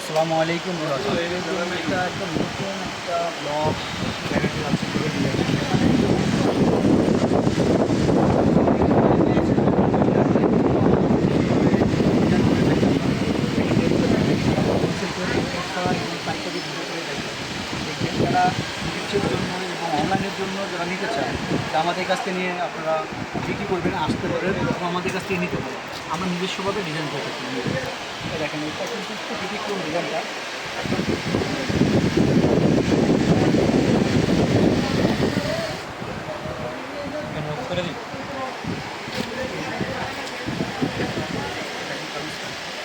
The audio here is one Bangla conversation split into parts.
আসসালামু আলাইকুম এটা একদম নতুন একটা ব্লগ চ্যানেলটি আছে করে যারা চিকিৎসার জন্য এবং অনলাইনের জন্য যারা নিতে চায় তা আমাদের কাছ থেকে নিয়ে আপনারা বিক্রি করবেন, আসতে পারেন এবং আমাদের কাছ থেকে নিতে পারেন। আমরা নিজস্বভাবে ডিজাইন করে থাকি। দেখেন এটা কিন্তু একটু ব্যতিক্রম ডিজাইনটা। করে দিই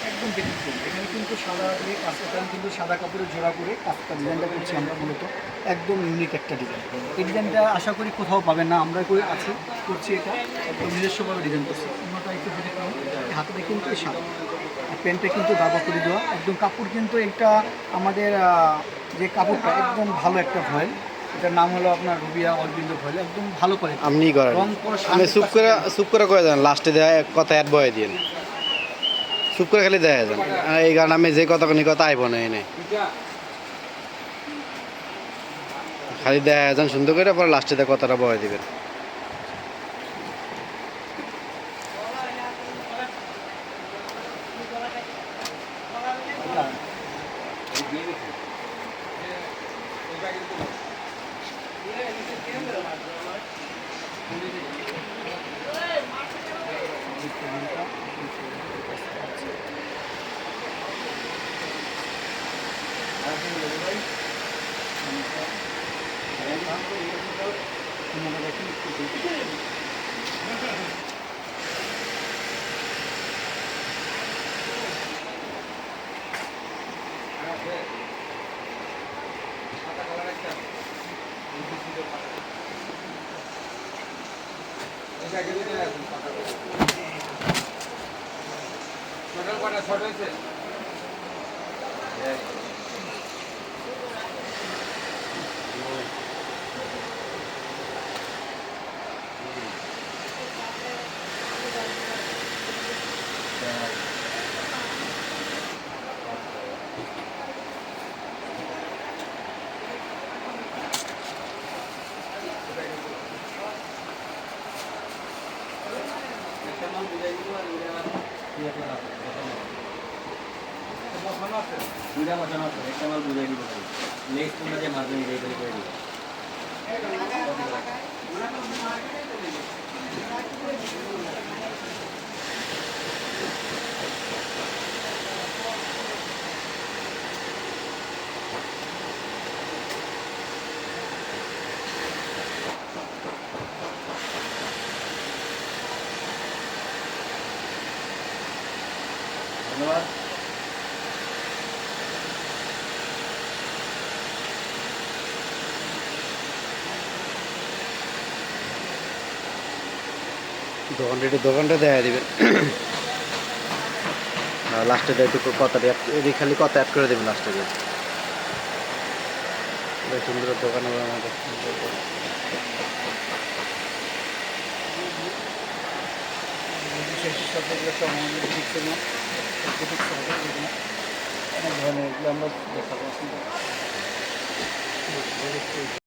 একদম ব্যতিক্রম। এখানে কিন্তু সাদা দিয়ে কাজটা কিন্তু সাদা কাপড়ে জোড়া করে কাজটা ডিজাইনটা করছি আমরা মূলত একদম ইউনিক একটা ডিজাইন। এই ডিজাইনটা আশা করি কোথাও পাবেন না, আমরা করে আছি করছি এটা একদম নিজস্বভাবে ডিজাইন করছি। অন্যটা একটু ব্যতিক্রম, হাতে কিন্তু সাদা আর প্যান্টটা কিন্তু দাবা করে দেওয়া একদম। কাপড় কিন্তু এটা আমাদের যে কাপড়টা একদম ভালো একটা ভয়েল, এটার নাম হলো আপনার রুবিয়া অরবিন্দ ভয়েল, একদম ভালো করে আপনি করেন। আমি সুপ করে দেন, লাস্টে দেয় কথা অ্যাড বয়ে দিন, সুপ করে খালি দেয় যান। এই গান আমি যে কথা কোনি কথা আইব না এনে খালি দেয় যান সুন্দর করে, পরে লাস্টে দেয় কথাটা বয়ে দিবেন। দুইটা বসানো আছে, একটা মাল বুঝাই দিব, নেক্সট তোমরা যে মাল তুমি রেডি করে দিবে। ধন্যবাদ। দোকানটা দেখা দিবেন, লাস্টে দেয় একটু কথাটা এদিকে খালি কথা অ্যাড করে দেবেন লাস্টে দিয়ে। সুন্দর দোকান হবে আমাদের। অনেক ধরনের এগুলো আমরা দেখাবো।